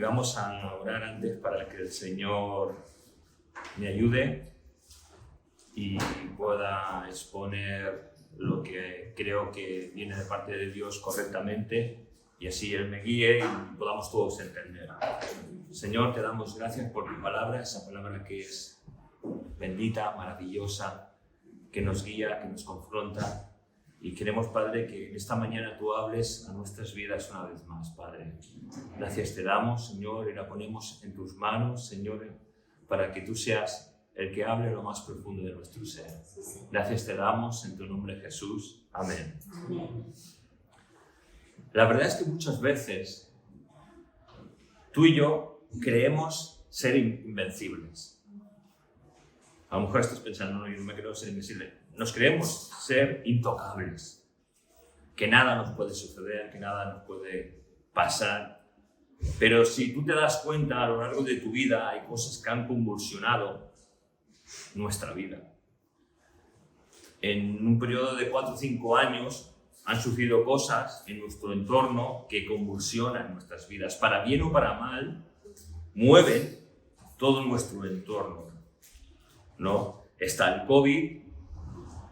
vamos a orar antes para que el Señor me ayude y pueda exponer lo que creo que viene de parte de Dios correctamente y así Él me guíe y podamos todos entender. Señor, te damos gracias por tu palabra, esa palabra que es bendita, maravillosa, que nos guía, que nos confronta. Y queremos, Padre, que esta mañana tú hables a nuestras vidas una vez más, Padre. Gracias te damos, Señor, y la ponemos en tus manos, Señor, para que tú seas el que hable lo más profundo de nuestro ser. Gracias te damos en tu nombre, Jesús. Amén. La verdad es que muchas veces tú y yo creemos ser invencibles. A lo mejor estás pensando, no, yo no me creo ser invencible. Nos creemos ser intocables, que nada nos puede suceder, que nada nos puede pasar. Pero si tú te das cuenta, a lo largo de tu vida hay cosas que han convulsionado nuestra vida. En un periodo de 4 o 5 años han sucedido cosas en nuestro entorno que convulsionan nuestras vidas. Para bien o para mal, mueven todo nuestro entorno, ¿no? Está el COVID,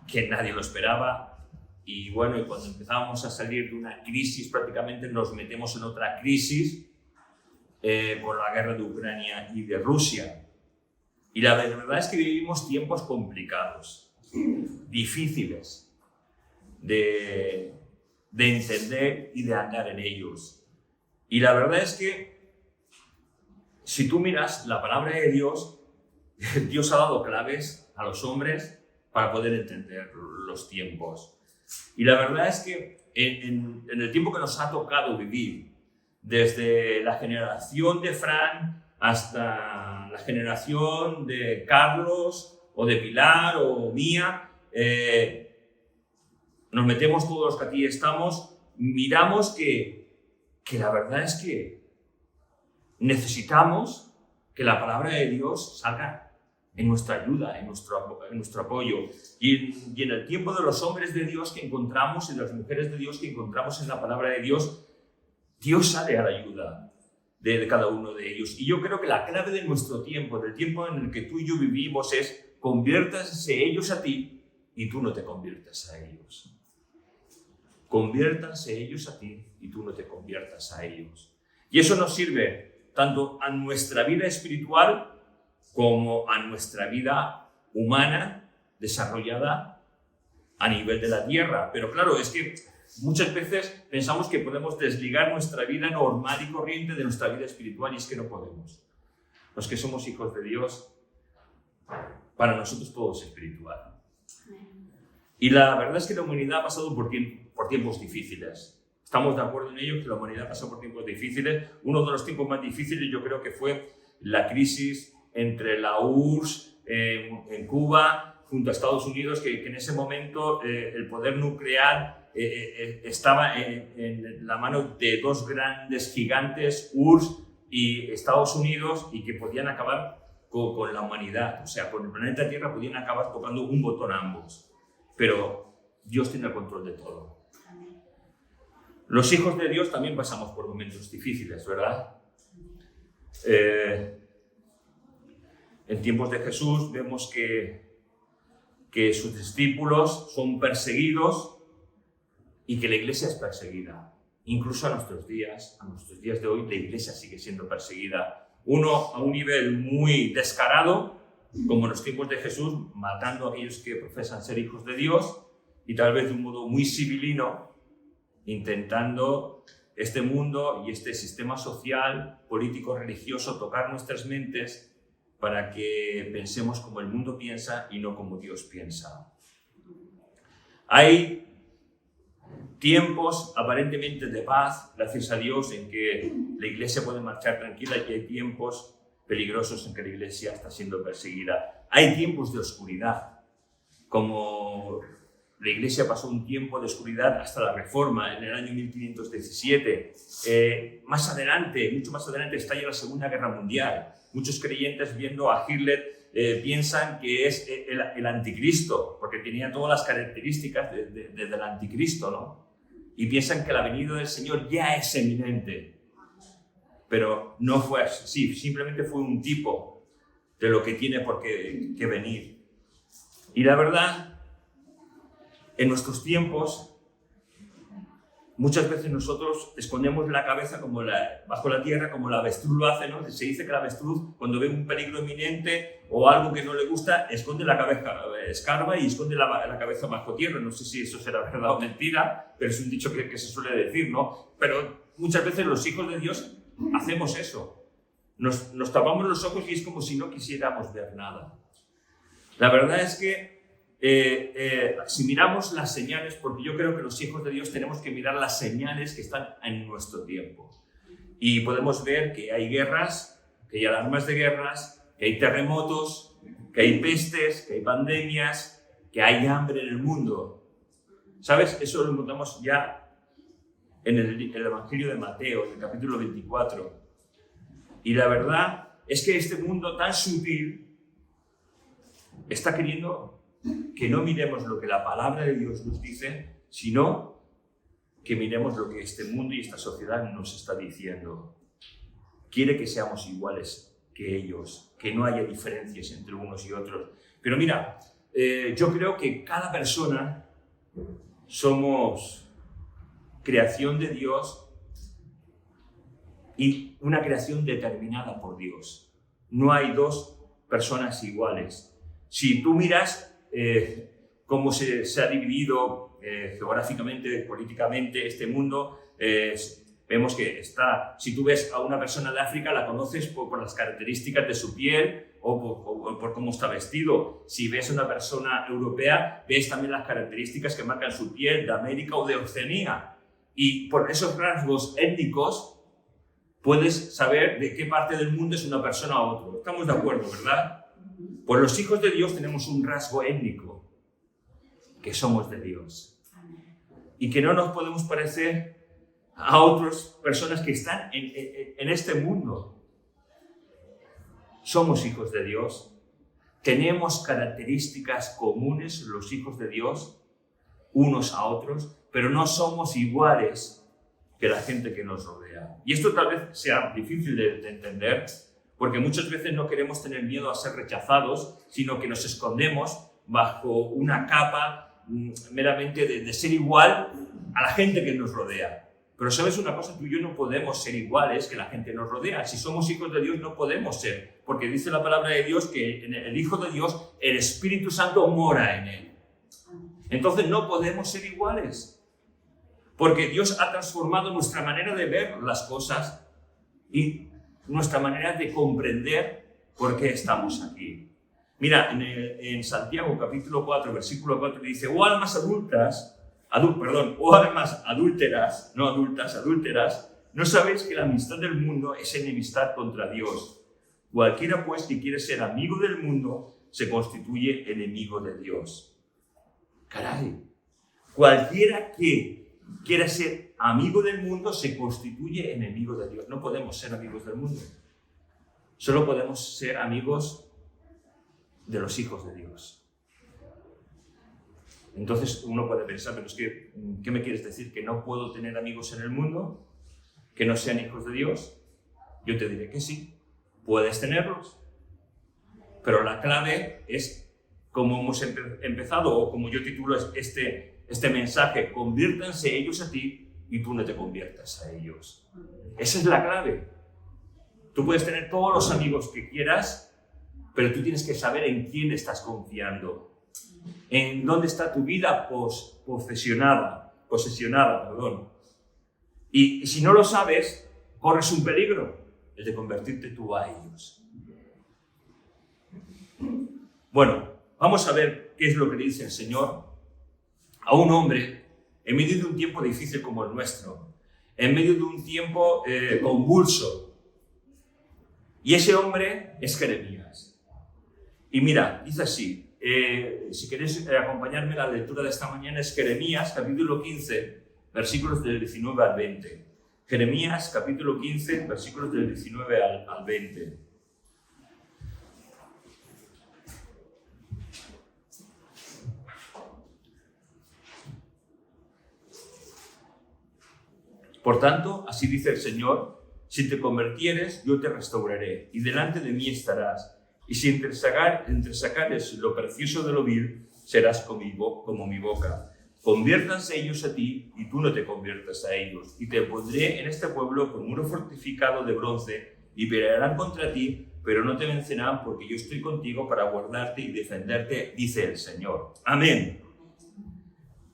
que nadie lo esperaba, y bueno, y cuando empezamos a salir de una crisis prácticamente nos metemos en otra crisis con la guerra de Ucrania y de Rusia. Y la verdad es que vivimos tiempos complicados, difíciles de entender y de andar en ellos. Y la verdad es que si tú miras la palabra de Dios, Dios ha dado claves a los hombres para poder entender los tiempos. Y la verdad es que en el tiempo que nos ha tocado vivir, desde la generación de Fran hasta la generación de Carlos o de Pilar o mía, nos metemos todos los que aquí estamos, miramos que la verdad es que necesitamos que la palabra de Dios salga en nuestra ayuda, en nuestro apoyo. Y en el tiempo de los hombres de Dios que encontramos y de las mujeres de Dios que encontramos en la palabra de Dios, Dios sale a la ayuda de cada uno de ellos. Y yo creo que la clave de nuestro tiempo, del tiempo en el que tú y yo vivimos, es conviértanse ellos a ti y tú no te conviertas a ellos. Conviértanse ellos a ti y tú no te conviertas a ellos. Y eso nos sirve tanto a nuestra vida espiritual como a nuestra vida humana desarrollada a nivel de la tierra. Pero claro, es que muchas veces pensamos que podemos desligar nuestra vida normal y corriente de nuestra vida espiritual y es que no podemos. Los que somos hijos de Dios, para nosotros todo es espiritual. Y la verdad es que la humanidad ha pasado por tiempos difíciles. Estamos de acuerdo en ello que la humanidad ha pasado por tiempos difíciles. Uno de los tiempos más difíciles yo creo que fue la crisis entre la URSS en Cuba junto a Estados Unidos, que en ese momento el poder nuclear estaba en la mano de dos grandes gigantes, URSS y Estados Unidos, y que podían acabar con la humanidad. O sea, con el planeta Tierra podían acabar tocando un botón ambos. Pero Dios tiene el control de todo. Los hijos de Dios también pasamos por momentos difíciles, ¿verdad? En tiempos de Jesús vemos que sus discípulos son perseguidos y que la iglesia es perseguida. Incluso a nuestros días de hoy, la iglesia sigue siendo perseguida. Uno a un nivel muy descarado, como en los tiempos de Jesús, matando a aquellos que profesan ser hijos de Dios, y tal vez de un modo muy civilino, intentando este mundo y este sistema social, político, religioso, tocar nuestras mentes para que pensemos como el mundo piensa y no como Dios piensa. Hay tiempos aparentemente de paz, gracias a Dios, en que la iglesia puede marchar tranquila, y hay tiempos peligrosos en que la iglesia está siendo perseguida. Hay tiempos de oscuridad, como la iglesia pasó un tiempo de oscuridad hasta la Reforma en el año 1517. Más adelante, mucho más adelante, estalla la Segunda Guerra Mundial. Muchos creyentes viendo a Hitler piensan que es el anticristo, porque tenía todas las características del anticristo, ¿no? Y piensan que la venida del Señor ya es eminente. pero no fue así, simplemente fue un tipo de lo que tiene por qué venir. Y la verdad, en nuestros tiempos, muchas veces nosotros escondemos la cabeza bajo la tierra como la avestruz lo hace, ¿no? Se dice que la avestruz, cuando ve un peligro inminente o algo que no le gusta, esconde la cabeza, escarba y esconde la cabeza bajo tierra. No sé si eso será verdad o mentira, pero es un dicho que se suele decir, ¿no? Pero muchas veces los hijos de Dios hacemos eso. Nos tapamos los ojos y es como si no quisiéramos ver nada. La verdad es que si miramos las señales, porque yo creo que los hijos de Dios tenemos que mirar las señales que están en nuestro tiempo. Y podemos ver que hay guerras, que hay alarmas de guerras, que hay terremotos, que hay pestes, que hay pandemias, que hay hambre en el mundo. ¿Sabes? Eso lo encontramos ya en el Evangelio de Mateo, en el capítulo 24. Y la verdad es que este mundo tan sutil está queriendo que no miremos lo que la palabra de Dios nos dice, sino que miremos lo que este mundo y esta sociedad nos está diciendo. Quiere que seamos iguales que ellos, que no haya diferencias entre unos y otros. Pero mira, yo creo que cada persona somos creación de Dios y una creación determinada por Dios. No hay dos personas iguales. Si tú miras cómo se ha dividido geográficamente, políticamente este mundo, vemos que si tú ves a una persona de África, la conoces por las características de su piel o por cómo está vestido. Si ves a una persona europea, ves también las características que marcan su piel de América o de Oceanía. Y por esos rasgos étnicos puedes saber de qué parte del mundo es una persona u otro. Estamos de acuerdo, ¿verdad? Pues los hijos de Dios tenemos un rasgo étnico, que somos de Dios. Y que no nos podemos parecer a otras personas que están en este mundo. Somos hijos de Dios. Tenemos características comunes los hijos de Dios, unos a otros, pero no somos iguales que la gente que nos rodea. Y esto tal vez sea difícil de entender, porque muchas veces no queremos tener miedo a ser rechazados, sino que nos escondemos bajo una capa meramente de ser igual a la gente que nos rodea. Pero ¿sabes una cosa? Tú y yo no podemos ser iguales que la gente nos rodea. Si somos hijos de Dios no podemos ser, porque dice la palabra de Dios que en el Hijo de Dios el Espíritu Santo mora en él. Entonces no podemos ser iguales, porque Dios ha transformado nuestra manera de ver las cosas y nuestra manera de comprender por qué estamos aquí. Mira, en Santiago capítulo 4, versículo 4 dice: o almas adúlteras, no adultas, adúlteras, ¿no sabéis que la amistad del mundo es enemistad contra Dios? Cualquiera pues que quiere ser amigo del mundo se constituye enemigo de Dios. Caray, cualquiera que quiera ser amigo del mundo se constituye enemigo de Dios. No podemos ser amigos del mundo. Solo podemos ser amigos de los hijos de Dios. Entonces uno puede pensar, pero es que, ¿qué me quieres decir? ¿Que no puedo tener amigos en el mundo? ¿Que no sean hijos de Dios? Yo te diré que sí, puedes tenerlos. Pero la clave es, como hemos empezado, o como yo titulo este mensaje: conviértanse ellos a ti y tú no te conviertas a ellos. Esa es la clave. Tú puedes tener todos los amigos que quieras, pero tú tienes que saber en quién estás confiando, en dónde está tu vida posesionada. Y si no lo sabes, corres un peligro, el de convertirte tú a ellos. Bueno, vamos a ver qué es lo que le dice el Señor a un hombre en medio de un tiempo difícil como el nuestro, en medio de un tiempo convulso. Y ese hombre es Jeremías. Y mira, dice así, si queréis acompañarme, la lectura de esta mañana es Jeremías, capítulo 15, versículos del 19 al 20. Jeremías, capítulo 15, versículos del 19 al 20. Por tanto, así dice el Señor: Si te convirtieres, yo te restauraré, y delante de mí estarás. Y si entresacares lo precioso de lo vil, serás como mi boca. Conviértanse ellos a ti, y tú no te conviertas a ellos. Y te pondré en este pueblo con muro fortificado de bronce, y pelearán contra ti, pero no te vencerán, porque yo estoy contigo para guardarte y defenderte, dice el Señor. Amén.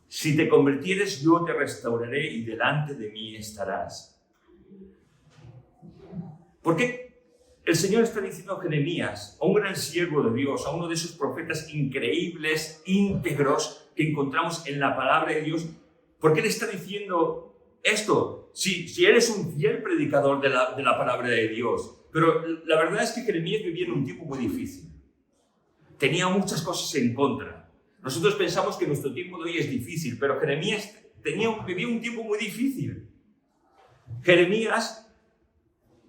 Si te convirtieres, yo te restauraré, y delante de mí estarás. ¿Por qué el Señor está diciendo a Jeremías, a un gran siervo de Dios, a uno de esos profetas increíbles, íntegros, que encontramos en la palabra de Dios? ¿Por qué le está diciendo esto? Si eres un fiel predicador de la palabra de Dios. Pero la verdad es que Jeremías vivía en un tiempo muy difícil. Tenía muchas cosas en contra. Nosotros pensamos que nuestro tiempo de hoy es difícil, pero Jeremías vivía un tiempo muy difícil. Jeremías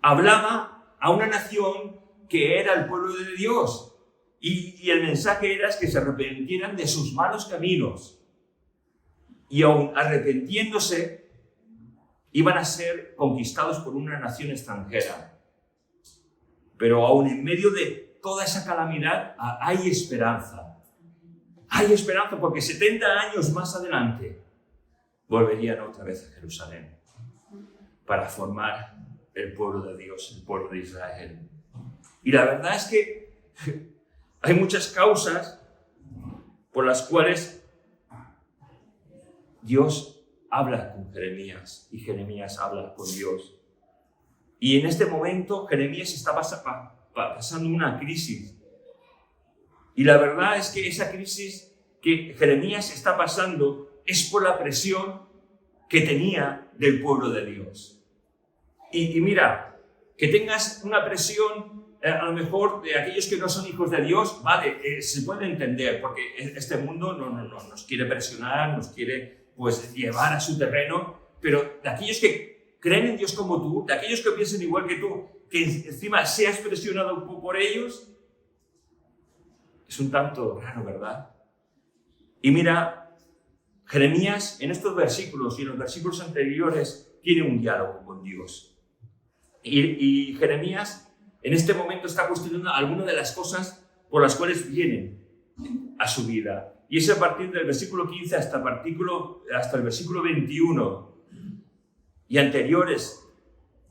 hablaba a una nación que era el pueblo de Dios. Y el mensaje era que se arrepintieran de sus malos caminos. Y aun arrepintiéndose, iban a ser conquistados por una nación extranjera. Pero aun en medio de toda esa calamidad hay esperanza. Hay esperanza porque 70 años más adelante volverían otra vez a Jerusalén para formar el pueblo de Dios, el pueblo de Israel. Y la verdad es que hay muchas causas por las cuales Dios habla con Jeremías y Jeremías habla con Dios. Y en este momento Jeremías está pasando una crisis. Y la verdad es que esa crisis que Jeremías está pasando es por la presión que tenía del pueblo de Dios. Y mira, que tengas una presión a lo mejor de aquellos que no son hijos de Dios, vale, se puede entender, porque este mundo no nos quiere presionar, nos quiere pues llevar a su terreno, pero de aquellos que creen en Dios como tú, de aquellos que piensan igual que tú, que encima seas presionado por ellos, es un tanto raro, ¿verdad? Y mira, Jeremías en estos versículos y en los versículos anteriores tiene un diálogo con Dios. Y Jeremías en este momento está cuestionando algunas de las cosas por las cuales vienen a su vida. Y es a partir del versículo 15 hasta el versículo 21 y anteriores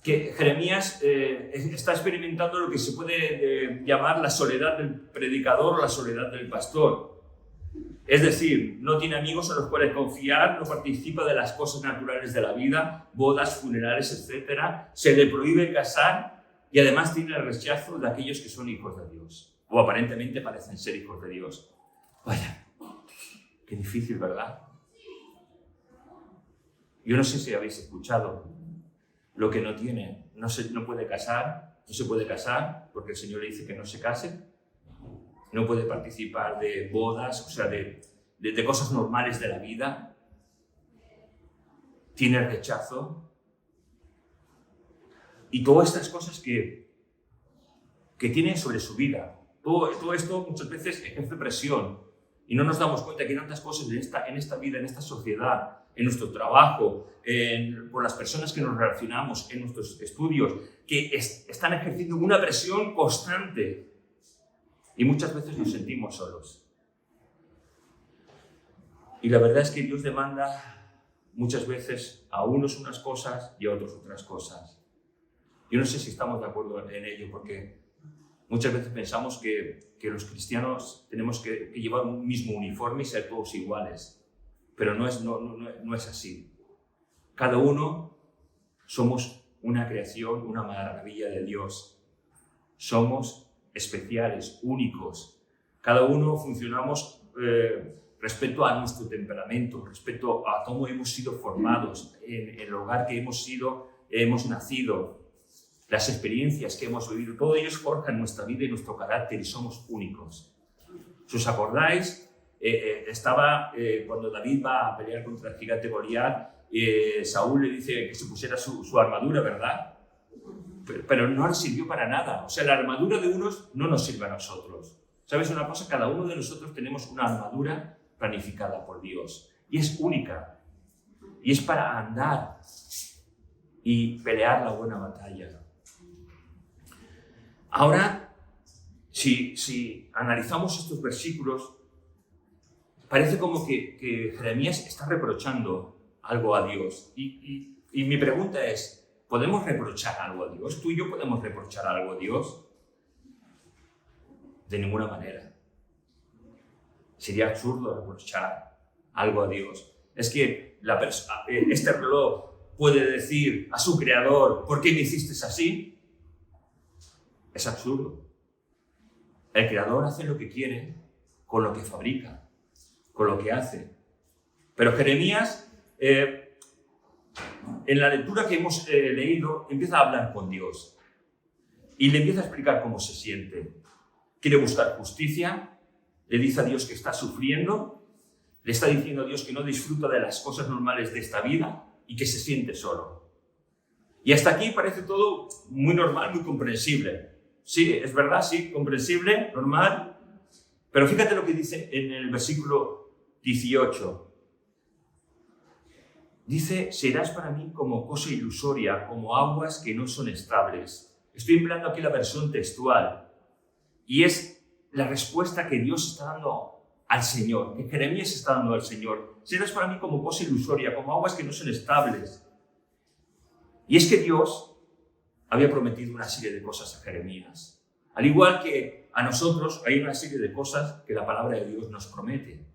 que Jeremías está experimentando lo que se puede llamar la soledad del predicador o la soledad del pastor. Es decir, no tiene amigos en los cuales confiar, no participa de las cosas naturales de la vida, bodas, funerales, etc. Se le prohíbe casar y además tiene el rechazo de aquellos que son hijos de Dios, o aparentemente parecen ser hijos de Dios. Vaya, qué difícil, ¿verdad? Yo no sé si habéis escuchado lo que no tiene. No puede casar, no se puede casar porque el Señor le dice que no se case. No puede participar de bodas, o sea, de cosas normales de la vida. Tiene rechazo. Y todas estas cosas que tiene sobre su vida. Todo esto muchas veces ejerce presión. Y no nos damos cuenta que hay tantas cosas en esta vida, en esta sociedad, en nuestro trabajo, con las personas que nos relacionamos, en nuestros estudios, que están ejerciendo una presión constante. Y muchas veces nos sentimos solos. Y la verdad es que Dios demanda muchas veces a unos unas cosas y a otros otras cosas. Yo no sé si estamos de acuerdo en ello, porque muchas veces pensamos que los cristianos tenemos que llevar un mismo uniforme y ser todos iguales. Pero no es así. Cada uno somos una creación, una maravilla de Dios. Somos especiales, únicos. Cada uno funcionamos respecto a nuestro temperamento, respecto a cómo hemos sido formados, en el hogar que hemos nacido, las experiencias que hemos vivido. Todo ello forja nuestra vida y nuestro carácter y somos únicos. Si os acordáis, cuando David va a pelear contra el gigante Goliat, Saúl le dice que se pusiera su armadura, ¿verdad? Pero no le sirvió para nada. O sea, la armadura de unos no nos sirve a nosotros. ¿Sabes una cosa? Cada uno de nosotros tenemos una armadura planificada por Dios. Y es única. Y es para andar y pelear la buena batalla. Ahora, si analizamos estos versículos, parece como que Jeremías está reprochando algo a Dios. Y mi pregunta es, ¿podemos reprochar algo a Dios? ¿Tú y yo podemos reprochar algo a Dios? De ninguna manera. Sería absurdo reprochar algo a Dios. Es que este reloj puede decir a su creador, ¿por qué me hiciste así? Es absurdo. El creador hace lo que quiere con lo que fabrica, con lo que hace. Pero Jeremías, en la lectura que hemos leído, empieza a hablar con Dios y le empieza a explicar cómo se siente. Quiere buscar justicia, le dice a Dios que está sufriendo, le está diciendo a Dios que no disfruta de las cosas normales de esta vida y que se siente solo. Y hasta aquí parece todo muy normal, muy comprensible. Sí, es verdad, sí, comprensible, normal. Pero fíjate lo que dice en el versículo 18. Dice, serás para mí como cosa ilusoria, como aguas que no son estables. Estoy empleando aquí la versión textual. Y es la respuesta que Dios está dando al Señor, que Jeremías está dando al Señor. Serás para mí como cosa ilusoria, como aguas que no son estables. Y es que Dios había prometido una serie de cosas a Jeremías. Al igual que a nosotros, hay una serie de cosas que la palabra de Dios nos promete.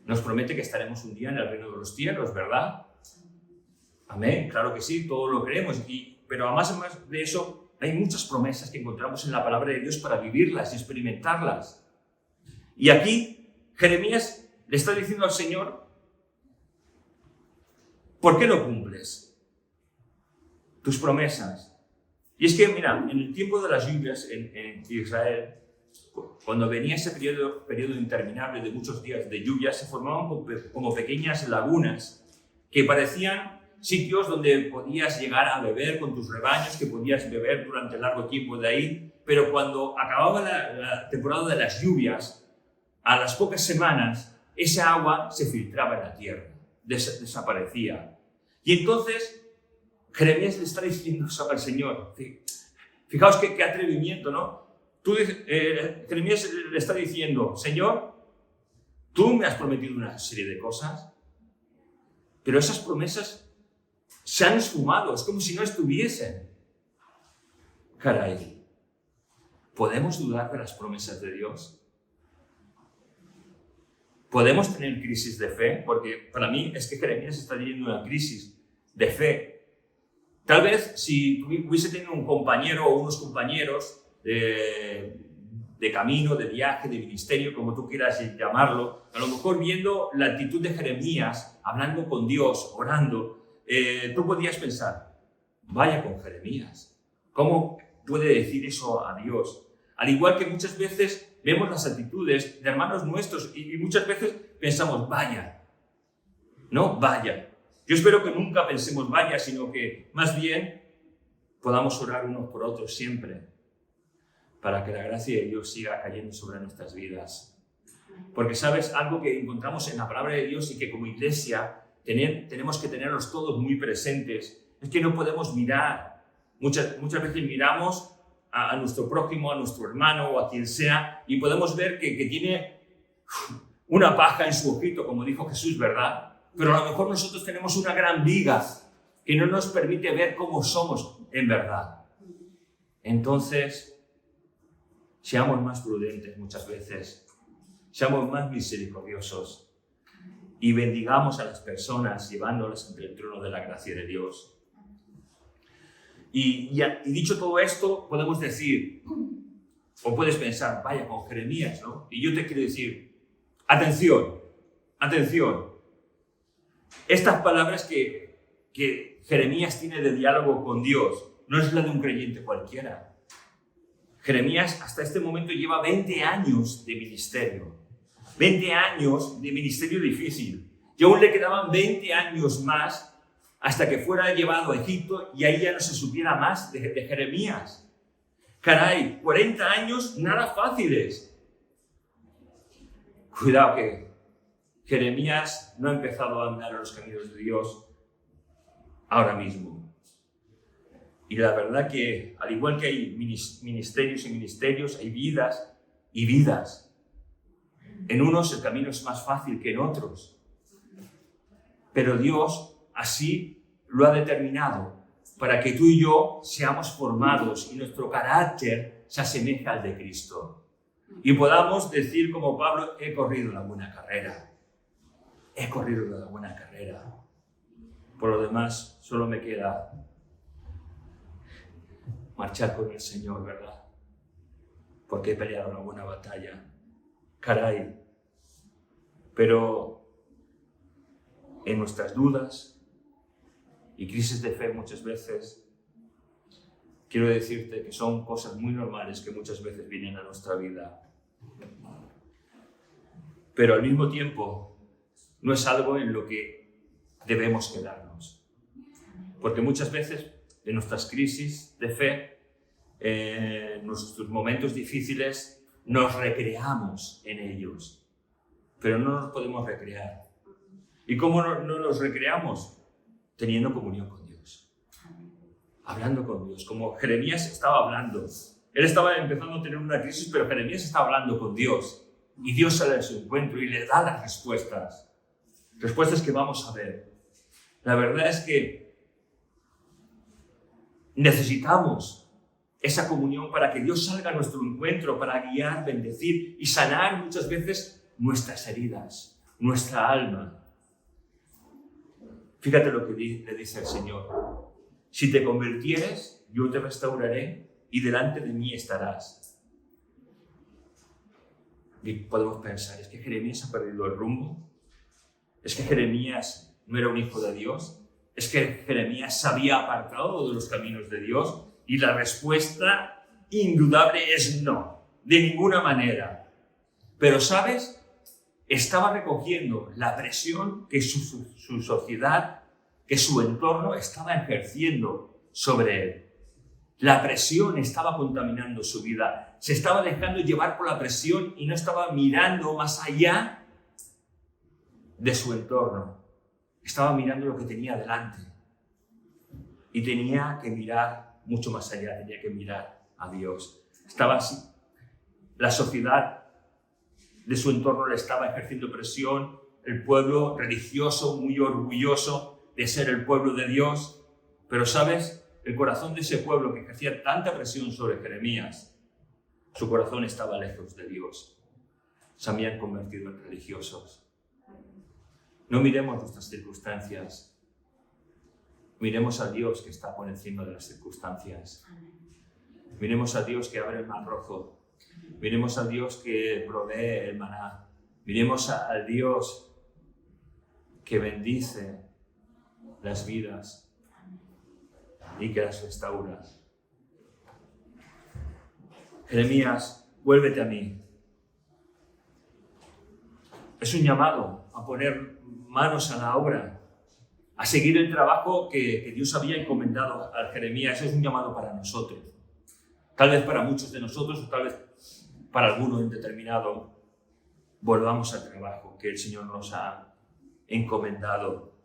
Nos promete que estaremos un día en el reino de los cielos, ¿verdad? Amén, claro que sí, todo lo creemos. Pero además de eso, hay muchas promesas que encontramos en la palabra de Dios para vivirlas y experimentarlas. Y aquí Jeremías le está diciendo al Señor, ¿por qué no cumples tus promesas? Y es que, mira, en el tiempo de las lluvias en Israel, cuando venía ese periodo interminable de muchos días de lluvia, se formaban como pequeñas lagunas que parecían sitios donde podías llegar a beber con tus rebaños, que podías beber durante largo tiempo de ahí, pero cuando acababa la temporada de las lluvias, a las pocas semanas, esa agua se filtraba en la tierra, desaparecía. Y entonces Jeremías le está diciendo eso al Señor. Fijaos qué atrevimiento, ¿no? Jeremías le está diciendo, Señor, tú me has prometido una serie de cosas, pero esas promesas se han esfumado, es como si no estuviesen. Caray, ¿podemos dudar de las promesas de Dios? ¿Podemos tener crisis de fe? Porque para mí es que Jeremías está teniendo una crisis de fe. Tal vez si hubiese tenido un compañero o unos compañeros de camino, de viaje, de ministerio, como tú quieras llamarlo, a lo mejor viendo la actitud de Jeremías, hablando con Dios, orando, tú podías pensar, vaya con Jeremías, ¿cómo puede decir eso a Dios? Al igual que muchas veces vemos las actitudes de hermanos nuestros y muchas veces pensamos, vaya, no, vaya. Yo espero que nunca pensemos vaya, sino que más bien podamos orar unos por otros siempre para que la gracia de Dios siga cayendo sobre nuestras vidas. Porque, ¿sabes? Algo que encontramos en la palabra de Dios y que como iglesia tenemos que tenerlos todos muy presentes, es que no podemos mirar. Muchas veces miramos a nuestro prójimo, a nuestro hermano o a quien sea y podemos ver que tiene una paja en su ojito, como dijo Jesús, ¿verdad? Pero a lo mejor nosotros tenemos una gran viga que no nos permite ver cómo somos en verdad. Entonces, seamos más prudentes muchas veces, seamos más misericordiosos y bendigamos a las personas llevándolas ante el trono de la gracia de Dios. Y dicho todo esto, podemos decir, o puedes pensar, vaya con Jeremías, ¿no? Y yo te quiero decir, atención, atención. Estas palabras que Jeremías tiene de diálogo con Dios no es la de un creyente cualquiera. Jeremías hasta este momento lleva 20 años de ministerio. 20 años de ministerio difícil. Y aún le quedaban 20 años más hasta que fuera llevado a Egipto y ahí ya no se supiera más de Jeremías. Caray, 40 años nada fáciles. Cuidado que Jeremías no ha empezado a andar en los caminos de Dios ahora mismo. Y la verdad que, al igual que hay ministerios y ministerios, hay vidas y vidas. En unos el camino es más fácil que en otros. Pero Dios así lo ha determinado para que tú y yo seamos formados y nuestro carácter se asemeje al de Cristo. Y podamos decir como Pablo, he corrido la buena carrera. He corrido la buena carrera. Por lo demás, solo me queda marchar con el Señor, ¿verdad? Porque he peleado una buena batalla. Caray. Pero en nuestras dudas y crisis de fe muchas veces, quiero decirte que son cosas muy normales que muchas veces vienen a nuestra vida. Pero al mismo tiempo, no es algo en lo que debemos quedarnos. Porque muchas veces en nuestras crisis de fe, en nuestros momentos difíciles, nos recreamos en ellos. Pero no nos podemos recrear. ¿Y cómo no nos recreamos? Teniendo comunión con Dios. Hablando con Dios, como Jeremías estaba hablando. Él estaba empezando a tener una crisis, pero Jeremías estaba hablando con Dios. Y Dios sale a su encuentro y le da las respuestas. Respuestas que vamos a ver. La verdad es que necesitamos esa comunión para que Dios salga a nuestro encuentro, para guiar, bendecir y sanar muchas veces nuestras heridas, nuestra alma. Fíjate lo que le dice el Señor. Si te convirtieres, yo te restauraré y delante de mí estarás. Y podemos pensar, ¿es que Jeremías ha perdido el rumbo? ¿Es que Jeremías no era un hijo de Dios? ¿Es que Jeremías se había apartado de los caminos de Dios? Y la respuesta indudable es no, de ninguna manera. Pero, ¿sabes? Estaba recogiendo la presión que su sociedad, que su entorno estaba ejerciendo sobre él. La presión estaba contaminando su vida. Se estaba dejando llevar por la presión y no estaba mirando más allá de su entorno. Estaba mirando lo que tenía delante. Y tenía que mirar mucho más allá, tenía que mirar a Dios. Estaba así. La sociedad de su entorno le estaba ejerciendo presión, el pueblo religioso muy orgulloso de ser el pueblo de Dios, pero ¿sabes? El corazón de ese pueblo que ejercía tanta presión sobre Jeremías, su corazón estaba lejos de Dios. Se habían convertido en religiosos. No miremos nuestras circunstancias, miremos a Dios que está por encima de las circunstancias. Miremos a Dios que abre el mar rojo. Miremos al Dios que provee el maná. Miremos al Dios que bendice las vidas y que las restaura. Jeremías, vuélvete a mí. Es un llamado a poner manos a la obra, a seguir el trabajo que Dios había encomendado a Jeremías. Es un llamado para nosotros. Tal vez para muchos de nosotros, o tal vez para alguno en determinado, volvamos al trabajo que el Señor nos ha encomendado.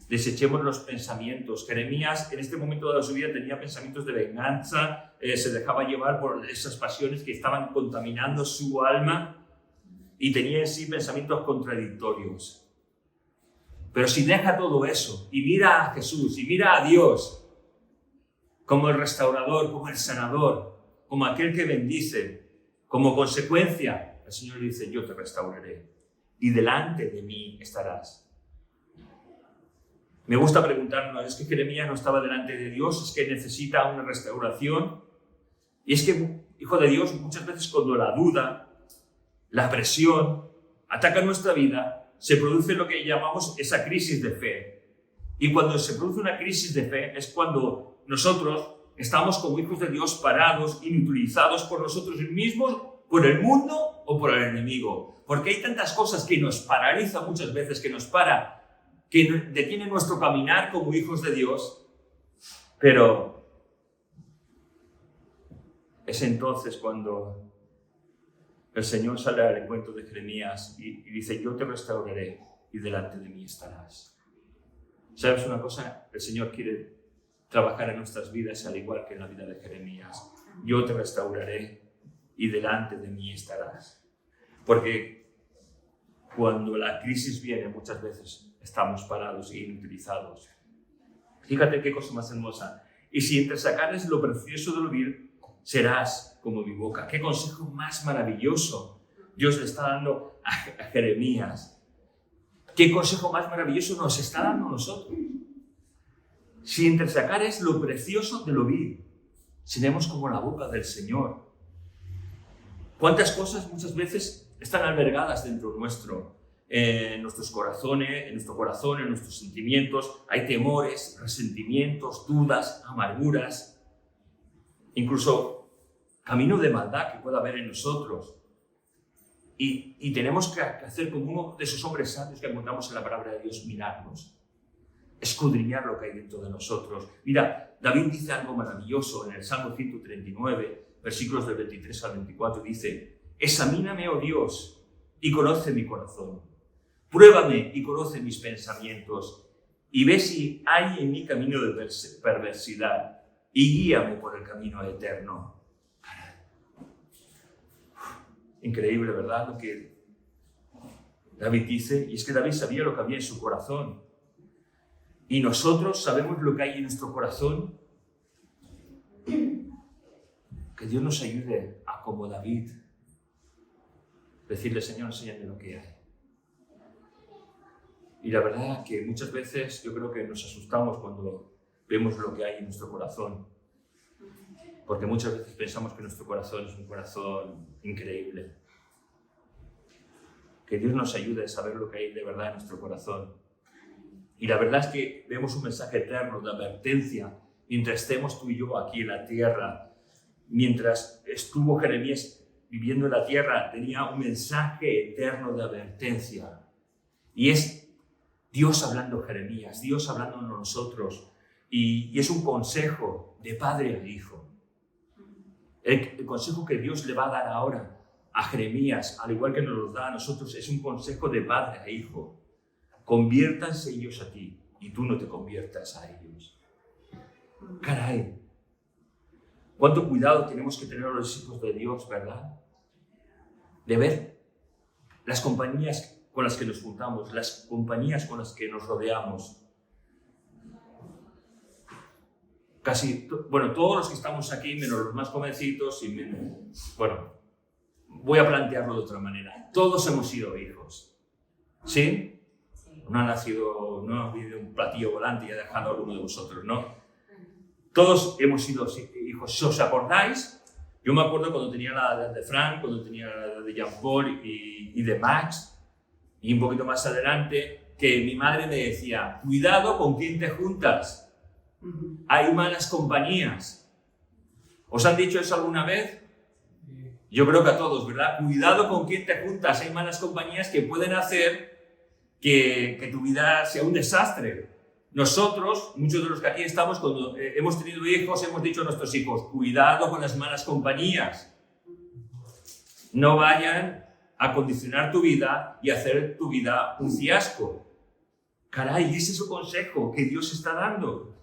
Desechemos los pensamientos. Jeremías en este momento de su vida tenía pensamientos de venganza, se dejaba llevar por esas pasiones que estaban contaminando su alma y tenía en sí pensamientos contradictorios. Pero si deja todo eso y mira a Jesús y mira a Dios como el restaurador, como el sanador, como aquel que bendice, como consecuencia, el Señor dice, yo te restauraré y delante de mí estarás. Me gusta preguntarnos, ¿es que Jeremías no estaba delante de Dios? ¿Es que necesita una restauración? Y es que, hijo de Dios, muchas veces cuando la duda, la presión, ataca nuestra vida, se produce lo que llamamos esa crisis de fe. Y cuando se produce una crisis de fe es cuando nosotros estamos como hijos de Dios parados, inutilizados por nosotros mismos, por el mundo o por el enemigo. Porque hay tantas cosas que nos paralizan muchas veces, que nos detienen nuestro caminar como hijos de Dios. Pero es entonces cuando el Señor sale al encuentro de Jeremías y dice, yo te restauraré y delante de mí estarás. ¿Sabes una cosa? El Señor quiere trabajar en nuestras vidas al igual que en la vida de Jeremías. Yo te restauraré y delante de mí estarás. Porque cuando la crisis viene, muchas veces estamos parados e inutilizados. Fíjate qué cosa más hermosa. Y si entre sacares lo precioso del vil, serás como mi boca. Qué consejo más maravilloso Dios le está dando a Jeremías. Qué consejo más maravilloso nos está dando a nosotros. Si entre sacares lo precioso de lo vil, seremos como la boca del Señor. ¿Cuántas cosas muchas veces están albergadas dentro nuestro? En nuestros corazones, en nuestro corazón, en nuestros sentimientos. Hay temores, resentimientos, dudas, amarguras, incluso camino de maldad que pueda haber en nosotros. Y tenemos que hacer como uno de esos hombres sabios que encontramos en la palabra de Dios, mirarnos, escudriñar lo que hay dentro de nosotros. Mira, David dice algo maravilloso en el Salmo 139, versículos del 23 al 24, dice: examíname, oh Dios, y conoce mi corazón. Pruébame y conoce mis pensamientos, y ve si hay en mí camino de perversidad, y guíame por el camino eterno. Increíble, ¿verdad? Lo que David dice, y es que David sabía lo que había en su corazón. Y nosotros sabemos lo que hay en nuestro corazón. Que Dios nos ayude a, como David, decirle: Señor, enséñame lo que hay. Y la verdad que muchas veces yo creo que nos asustamos cuando vemos lo que hay en nuestro corazón. Porque muchas veces pensamos que nuestro corazón es un corazón increíble. Que Dios nos ayude a saber lo que hay de verdad en nuestro corazón. Y la verdad es que vemos un mensaje eterno de advertencia mientras estemos tú y yo aquí en la tierra. Mientras estuvo Jeremías viviendo en la tierra, tenía un mensaje eterno de advertencia. Y es Dios hablando a Jeremías, Dios hablando a nosotros. Y es un consejo de padre a hijo. El consejo que Dios le va a dar ahora a Jeremías, al igual que nos lo da a nosotros, es un consejo de padre a hijo. Conviértanse ellos a ti y tú no te conviertas a ellos. Caray, cuánto cuidado tenemos que tener los hijos de Dios, ¿verdad? De ver las compañías con las que nos juntamos, las compañías con las que nos rodeamos. Todos los que estamos aquí, menos los más jovencitos, voy a plantearlo de otra manera. Todos hemos sido hijos, ¿sí? No ha habido un platillo volante y ha dejado a alguno de vosotros, ¿no? Todos hemos sido hijos. Si os acordáis, yo me acuerdo cuando tenía la edad de Frank, cuando tenía la edad de Jean-Paul y de Max, y un poquito más adelante, que mi madre me decía: cuidado con quién te juntas. Hay malas compañías. ¿Os han dicho eso alguna vez? Yo creo que a todos, ¿verdad? Cuidado con quién te juntas. Hay malas compañías que pueden hacer que tu vida sea un desastre. Nosotros, muchos de los que aquí estamos, cuando hemos tenido hijos, hemos dicho a nuestros hijos: cuidado con las malas compañías. No vayan a condicionar tu vida y hacer tu vida un fiasco. Caray, ese es el consejo que Dios está dando.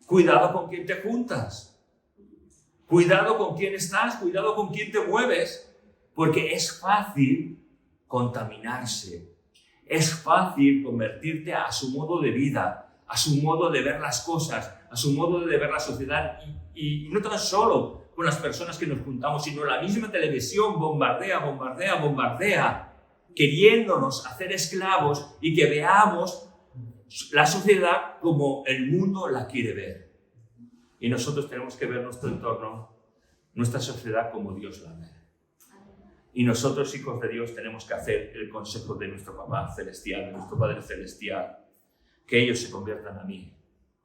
Cuidado con quién te juntas. Cuidado con quién estás, cuidado con quién te mueves, porque es fácil contaminarse. Es fácil convertirte a su modo de vida, a su modo de ver las cosas, a su modo de ver la sociedad. Y no tan solo con las personas que nos juntamos, sino la misma televisión bombardea, queriéndonos hacer esclavos y que veamos la sociedad como el mundo la quiere ver. Y nosotros tenemos que ver nuestro entorno, nuestra sociedad, como Dios la ve. Y nosotros, hijos de Dios, tenemos que hacer el consejo de nuestro Papá Celestial, de nuestro Padre Celestial, que ellos se conviertan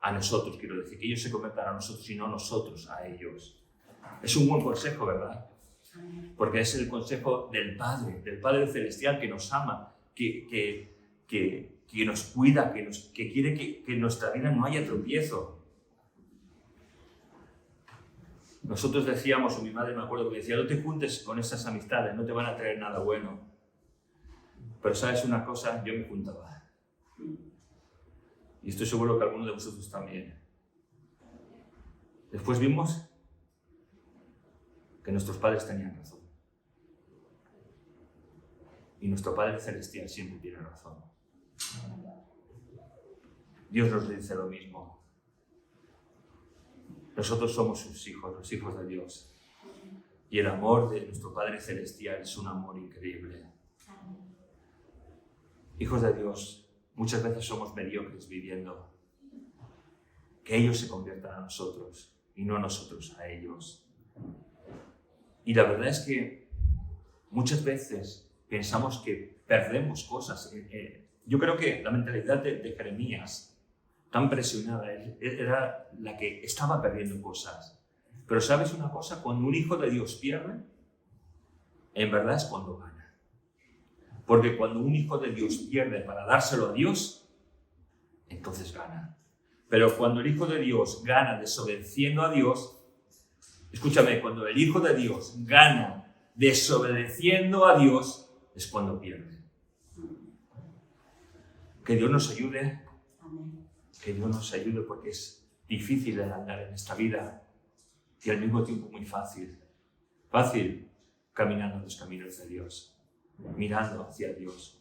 a nosotros, quiero decir, que ellos se conviertan a nosotros y no nosotros a ellos. Es un buen consejo, ¿verdad? Porque es el consejo del Padre Celestial, que nos ama, que nos cuida, que quiere que en nuestra vida no haya tropiezo. Nosotros decíamos, o mi madre me acuerdo que decía: no te juntes con esas amistades, no te van a traer nada bueno. Pero ¿sabes una cosa? Yo me juntaba. Y estoy seguro que alguno de vosotros también. Después vimos que nuestros padres tenían razón. Y nuestro Padre Celestial siempre tiene razón. Dios nos dice lo mismo. Nosotros somos sus hijos, los hijos de Dios. Y el amor de nuestro Padre Celestial es un amor increíble. Hijos de Dios, muchas veces somos mediocres viviendo. Que ellos se conviertan a nosotros y no nosotros a ellos. Y la verdad es que muchas veces pensamos que perdemos cosas. Yo creo que la mentalidad de Jeremías, tan presionada, era la que estaba perdiendo cosas. Pero ¿sabes una cosa? Cuando un hijo de Dios pierde, en verdad es cuando gana. Porque cuando un hijo de Dios pierde para dárselo a Dios, entonces gana. Pero cuando el hijo de Dios gana desobedeciendo a Dios, escúchame, cuando el hijo de Dios gana desobedeciendo a Dios, es cuando pierde. Que Dios nos ayude. Que Dios nos ayude, porque es difícil el andar en esta vida y al mismo tiempo muy fácil. Fácil caminando en los caminos de Dios, mirando hacia Dios.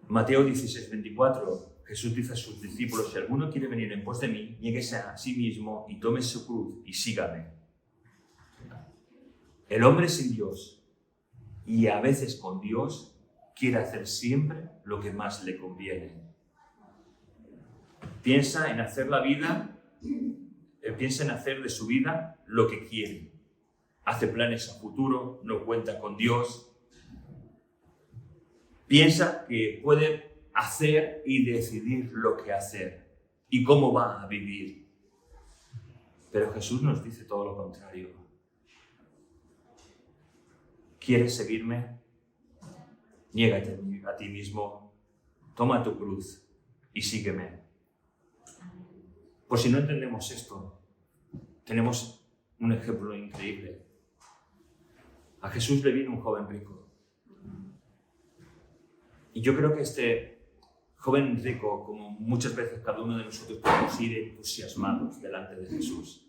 Mateo 16:24, Jesús dice a sus discípulos: si alguno quiere venir en pos de mí, niéguese a sí mismo y tome su cruz y sígame. El hombre sin Dios y a veces con Dios quiere hacer siempre lo que más le conviene. Piensa en hacer de su vida lo que quiere. Hace planes a futuro, no cuenta con Dios. Piensa que puede hacer y decidir lo que hacer y cómo va a vivir. Pero Jesús nos dice todo lo contrario. ¿Quieres seguirme? Niégate a ti mismo, toma tu cruz y sígueme. Por si no entendemos esto, tenemos un ejemplo increíble. A Jesús le vino un joven rico. Y yo creo que este joven rico, como muchas veces cada uno de nosotros, podemos ir entusiasmados delante de Jesús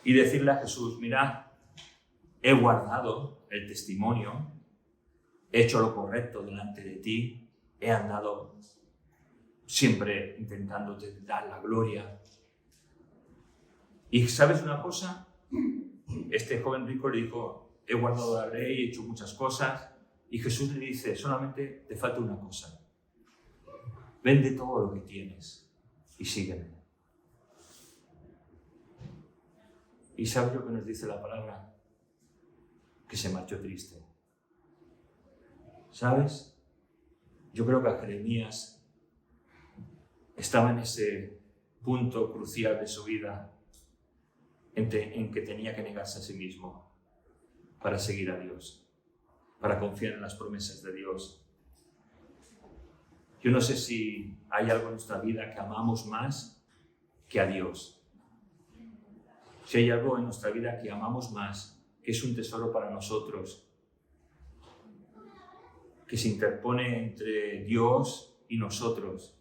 y decirle a Jesús: mira, he guardado el testimonio, he hecho lo correcto delante de ti, he andado siempre intentándote dar la gloria. ¿Y sabes una cosa? Este joven rico le dijo: he guardado la ley, he hecho muchas cosas. Y Jesús le dice: solamente te falta una cosa. Vende todo lo que tienes y sígueme. ¿Y sabes lo que nos dice la palabra? Que se marchó triste. ¿Sabes? Yo creo que a Jeremías estaba en ese punto crucial de su vida en que tenía que negarse a sí mismo para seguir a Dios, para confiar en las promesas de Dios. Yo no sé si hay algo en nuestra vida que amamos más que a Dios. Si hay algo en nuestra vida que amamos más, que es un tesoro para nosotros, que se interpone entre Dios y nosotros,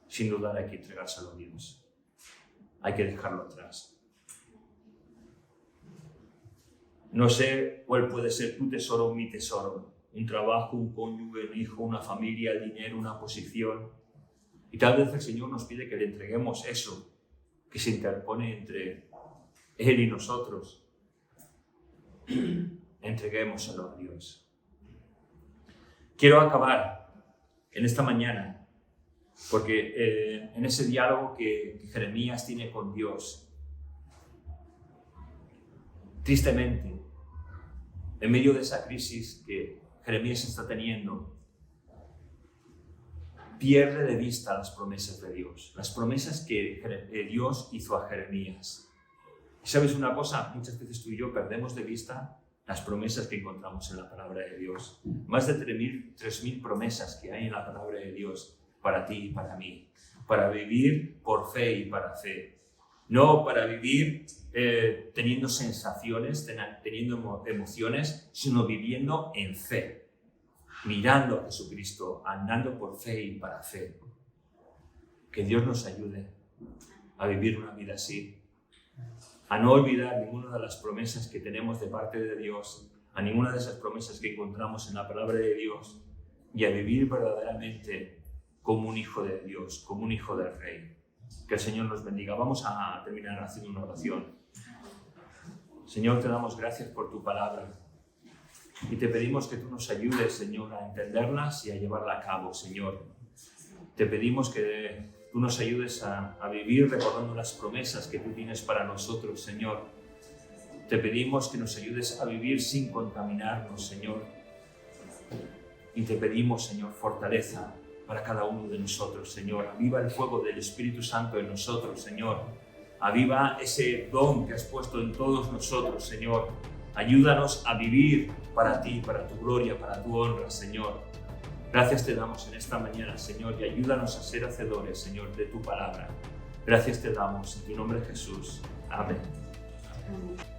sin dudar hay que entregárselo a Dios. Hay que dejarlo atrás. No sé cuál puede ser tu tesoro o mi tesoro. Un trabajo, un cónyuge, un hijo, una familia, el dinero, una posición. Y tal vez el Señor nos pide que le entreguemos eso que se interpone entre Él y nosotros. Entreguémoselo a Dios. Quiero acabar en esta mañana, porque en ese diálogo que Jeremías tiene con Dios, tristemente, en medio de esa crisis que Jeremías está teniendo, pierde de vista las promesas de Dios, las promesas que Dios hizo a Jeremías. ¿Y sabes una cosa? Muchas veces tú y yo perdemos de vista las promesas que encontramos en la palabra de Dios. Más de 3.000 promesas que hay en la palabra de Dios para ti y para mí, para vivir por fe y para fe. No para vivir teniendo sensaciones, teniendo emociones, sino viviendo en fe, mirando a Jesucristo, andando por fe y para fe. Que Dios nos ayude a vivir una vida así, a no olvidar ninguna de las promesas que tenemos de parte de Dios, a ninguna de esas promesas que encontramos en la palabra de Dios, y a vivir verdaderamente como un hijo de Dios, como un hijo del Rey. Que el Señor nos bendiga. Vamos a terminar haciendo una oración. Señor, te damos gracias por tu palabra y te pedimos que tú nos ayudes, Señor, a entenderlas y a llevarla a cabo, Señor. Te pedimos que tú nos ayudes a vivir recordando las promesas que tú tienes para nosotros, Señor. Te pedimos que nos ayudes a vivir sin contaminarnos, Señor. Y te pedimos, Señor, fortaleza para cada uno de nosotros, Señor. Aviva el fuego del Espíritu Santo en nosotros, Señor. Aviva ese don que has puesto en todos nosotros, Señor. Ayúdanos a vivir para ti, para tu gloria, para tu honra, Señor. Gracias te damos en esta mañana, Señor, y ayúdanos a ser hacedores, Señor, de tu palabra. Gracias te damos en tu nombre, Jesús. Amén. Amén.